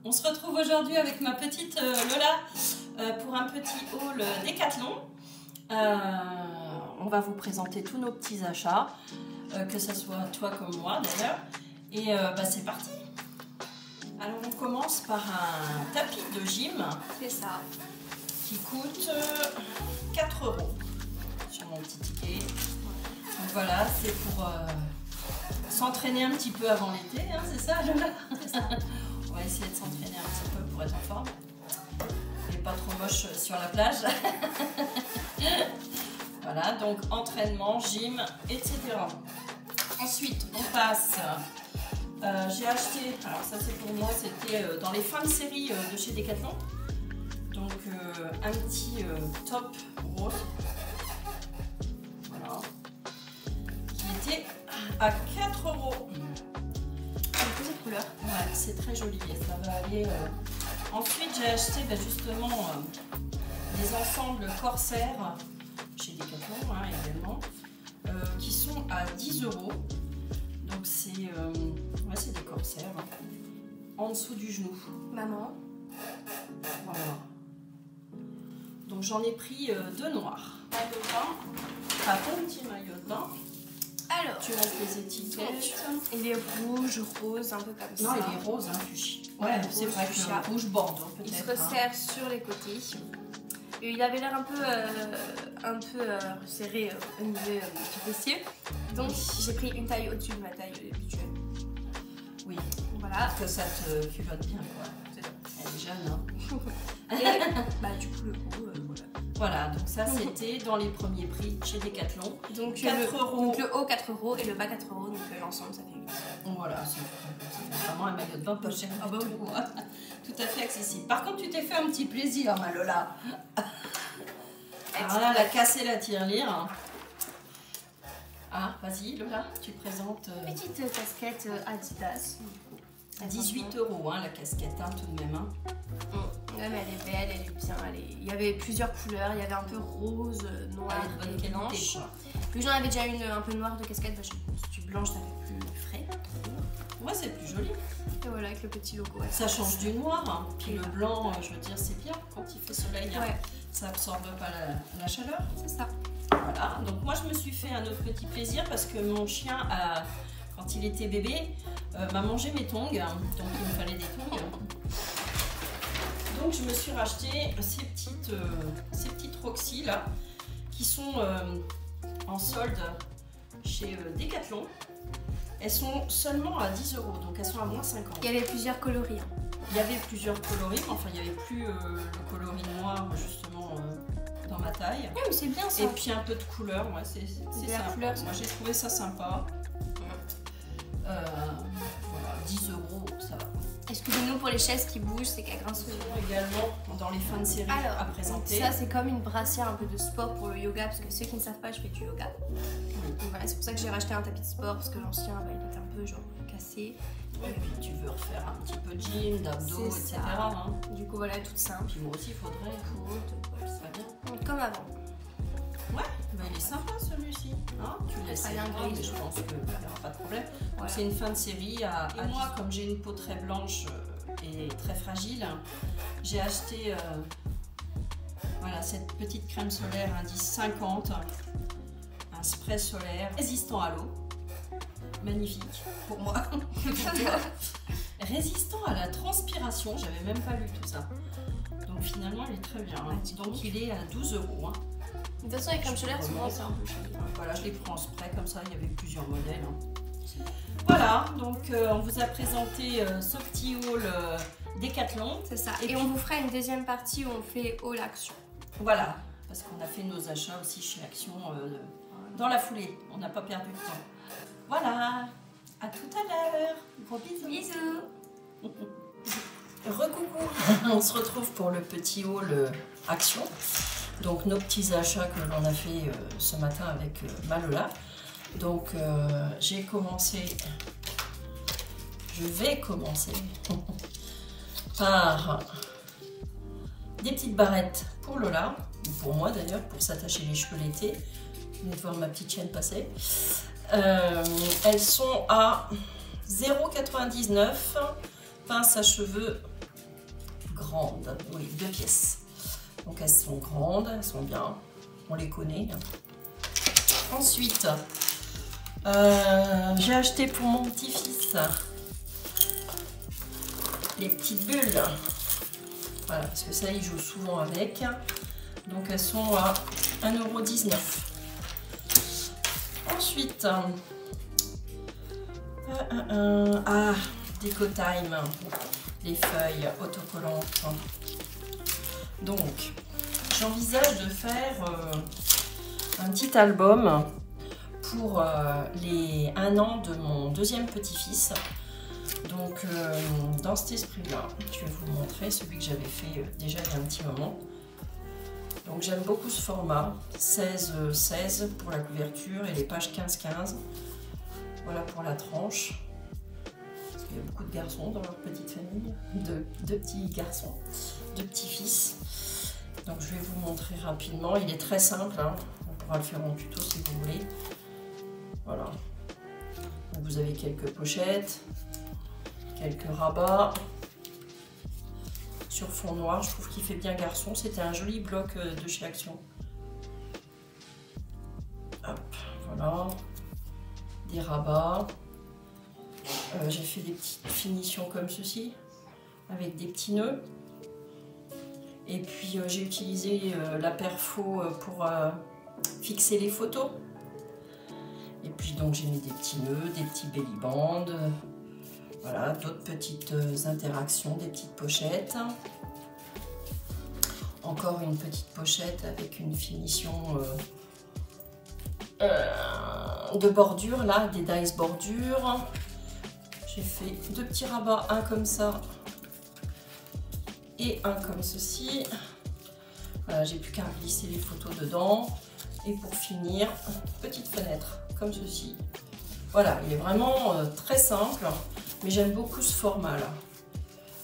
On se retrouve aujourd'hui avec ma petite Lola pour un petit haul Décathlon. On va vous présenter tous nos petits achats, que ce soit toi comme moi d'ailleurs. Et c'est parti. Alors on commence par un tapis de gym. C'est ça. Qui coûte 4 € sur mon petit ticket. Donc voilà, c'est pour s'entraîner un petit peu avant l'été, hein, c'est ça Lola? On va essayer de s'entraîner un petit peu pour être en forme et pas trop moche sur la plage. Voilà, donc entraînement, gym, etc. Ensuite, on passe. J'ai acheté, alors ça c'est pour moi, c'était dans les fins de série de chez Decathlon. Donc un petit top rose. Voilà. Qui était à 4 €. Cette couleur. Ouais, c'est très joli et ça va aller. Ensuite, j'ai acheté justement des ensembles corsaires chez Decathlon également, qui sont à 10 €. Donc c'est des corsaires en dessous du genou. Maman. Voilà. Donc j'en ai pris 2 noirs. Maillot de bain. Pas ton petit maillot de bain. Alors, tu as les étiquettes. Il est rouge, rose, un peu comme ça. Non, il est rose, hein, fuchsia. Ouais, c'est vrai que le rouge borde peut-être. Il se resserre sur les côtés. Et il avait l'air un peu resserré au niveau du fessier. Donc j'ai pris une taille au-dessus de ma taille habituelle. Oui. Voilà. Parce que ça te culotte bien, quoi. Elle est jeune, hein. Et du coup le haut, voilà. Voilà, donc ça c'était dans les premiers prix chez Decathlon. Donc 4 €. Donc le haut 4 € et le bas 4 €, donc l'ensemble ça fait 8 €. Voilà, c'est vraiment un maillot de bain pas cher. Ah bah oui, tout à fait accessible. Par contre, tu t'es fait un petit plaisir, ma Lola. Alors là, elle a cassé la tirelire. Ah, vas-y Lola, tu présentes. Petite casquette Adidas. À 18 € la casquette, tout de même. Hein. Ouais, mais elle est belle, elle est bien. Il y avait plusieurs couleurs, il y avait un peu rose, noir et blanche. Puis j'en avais déjà une un peu noire de casquette, du blanche, ça fait plus frais. Ouais, c'est plus joli. Et voilà, avec le petit logo. Ça change du noir. Hein. Puis le blanc, je veux dire, c'est bien quand il fait soleil. Ouais. Hein. Ça absorbe pas la chaleur. C'est ça. Voilà, donc moi je me suis fait un autre petit plaisir parce que mon chien quand il était bébé, m'a mangé mes tongs, donc il me fallait des tongs. Donc je me suis racheté ces petites Roxy là, qui sont en solde chez Decathlon. Elles sont seulement à 10 €, donc elles sont à moins 50. Il y avait plusieurs coloris. Il y avait plusieurs coloris, mais enfin il n'y avait plus le coloris noir justement dans ma taille. Oui, mais c'est bien ça. Et puis un peu de couleur, ouais, c'est sympa. Couleur, moi j'ai trouvé ça sympa. Voilà, 10 €, ça va. Excusez-nous pour les chaises qui bougent, c'est qu'elles grincent. Également dans les fins de série à présenter. Ça c'est comme une brassière un peu de sport pour le yoga, parce que ceux qui ne savent pas, je fais du yoga. Donc voilà, c'est pour ça que j'ai racheté un tapis de sport, parce que l'ancien il était un peu cassé. Et puis tu veux refaire un petit peu de gym, d'abdos, etc. Hein. Du coup voilà, toute simple. Puis moi aussi il faudrait. Voilà, ça va bien. Comme avant. Ouais, il est sympa celui-ci. Hein, tu le laisses bien gris, mais je pense qu'il n'y aura pas de problème. Voilà. C'est une fin de série à moi, comme j'ai une peau très blanche et très fragile, j'ai acheté cette petite crème solaire indice 50, un spray solaire résistant à l'eau. Magnifique pour moi. Résistant à la transpiration, j'avais même pas lu tout ça. Donc finalement il est très bien. Hein. Donc il est à 12 €. Hein. De toute façon, les crèmes solaires, souvent c'est un peu cher. Voilà, je les prends en spray comme ça, il y avait plusieurs modèles. Hein. Voilà, donc on vous a présenté ce petit haul Décathlon. C'est ça. Et on vous fera une deuxième partie où on fait haul Action. Voilà, parce qu'on a fait nos achats aussi chez Action dans la foulée. On n'a pas perdu de temps. Voilà, à tout à l'heure. Gros bisous. Bisous. Recoucou. On se retrouve pour le petit haul Action. Donc nos petits achats que l'on a fait ce matin avec ma Lola. Donc je vais commencer par des petites barrettes pour Lola, ou pour moi d'ailleurs, pour s'attacher les cheveux l'été. Vous venez voir ma petite chaîne passer. Elles sont à 0,99 pince à cheveux grandes, oui, 2 pièces. Donc elles sont grandes, elles sont bien, on les connaît. Ensuite, j'ai acheté pour mon petit-fils les petites bulles. Voilà, parce que ça, il joue souvent avec. Donc elles sont à 1,19 €. Ensuite, Decotime, les feuilles autocollantes. Donc, j'envisage de faire un petit album pour les 1 an de mon deuxième petit-fils. Donc, dans cet esprit-là, je vais vous montrer celui que j'avais fait déjà il y a un petit moment. Donc, j'aime beaucoup ce format, 16-16 pour la couverture et les pages 15-15. Voilà pour la tranche. Parce qu'il y a beaucoup de garçons dans leur petite famille, de petits garçons, de petits-fils. Donc, je vais vous montrer rapidement. Il est très simple, hein. On pourra le faire en tuto si vous voulez. Voilà. Donc, vous avez quelques pochettes, quelques rabats. Sur fond noir, je trouve qu'il fait bien garçon. C'était un joli bloc de chez Action. Hop, voilà. Des rabats. J'ai fait des petites finitions comme ceci, avec des petits nœuds. Et puis j'ai utilisé la perfo pour fixer les photos. Et puis donc j'ai mis des petits nœuds, des petits belly bands. Voilà, d'autres petites interactions, des petites pochettes. Encore une petite pochette avec une finition de bordure, là, des dice bordure. J'ai fait 2 petits rabats, un comme ça et un comme ceci. Voilà, j'ai plus qu'à glisser les photos dedans. Et pour finir, petite fenêtre comme ceci. Voilà, il est vraiment très simple. Mais j'aime beaucoup ce format là.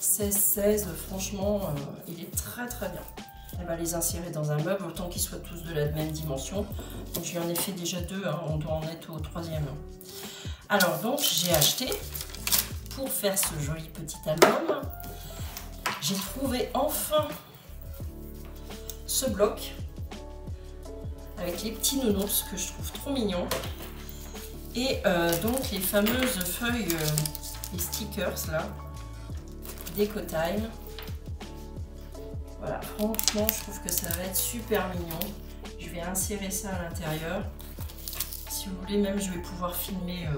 16-16, franchement, il est très très bien. Elle va les insérer dans un meuble, autant qu'ils soient tous de la même dimension. Donc j'en ai fait déjà 2, hein, on doit en être au 3e. Alors donc j'ai acheté, pour faire ce joli petit album, j'ai trouvé enfin ce bloc avec les petits nounours que je trouve trop mignons. Et donc les fameuses feuilles... les stickers là, Decotime. Voilà, franchement, je trouve que ça va être super mignon. Je vais insérer ça à l'intérieur. Si vous voulez, même, je vais pouvoir filmer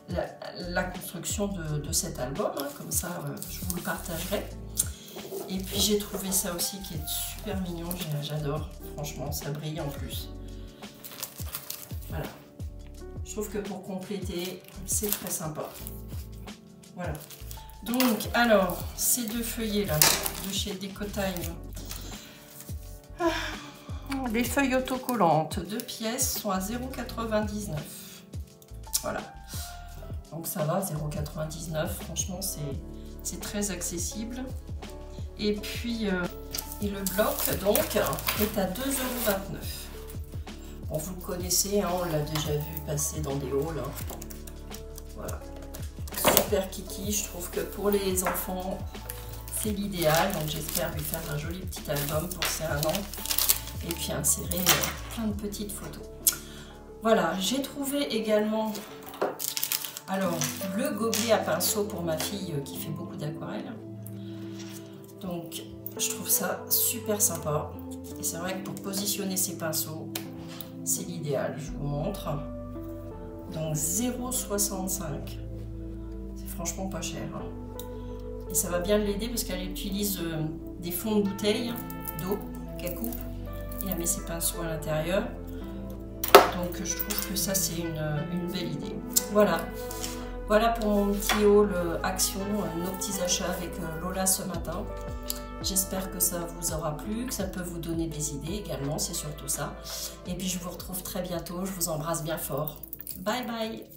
la construction de cet album. Hein, comme ça, je vous le partagerai. Et puis, j'ai trouvé ça aussi qui est super mignon. J'adore. Franchement, ça brille en plus. Voilà. Je trouve que pour compléter, c'est très sympa. Voilà. Donc, alors, ces 2 feuillets là, de chez Decotime. Les feuilles autocollantes, 2 pièces, sont à 0,99 €. Voilà. Donc ça va, 0,99 €. Franchement, c'est très accessible. Et puis, et le bloc, donc, est à 2,29 €. Bon, vous le connaissez, hein, on l'a déjà vu passer dans des hauls. Hein. Voilà. Super kiki, je trouve que pour les enfants, c'est l'idéal. Donc j'espère lui faire un joli petit album pour ses 1 an. Et puis insérer plein de petites photos. Voilà, j'ai trouvé également alors le gobelet à pinceau pour ma fille qui fait beaucoup d'aquarelle. Donc je trouve ça super sympa. Et c'est vrai que pour positionner ses pinceaux, c'est l'idéal, je vous montre. Donc 0,65 €. C'est franchement pas cher. Hein. Et ça va bien l'aider parce qu'elle utilise des fonds de bouteille d'eau qu'elle coupe et elle met ses pinceaux à l'intérieur. Donc je trouve que ça c'est une belle idée. Voilà. Voilà pour mon petit haul Action, nos petits achats avec Lola ce matin. J'espère que ça vous aura plu, que ça peut vous donner des idées également, c'est surtout ça. Et puis je vous retrouve très bientôt, je vous embrasse bien fort. Bye bye!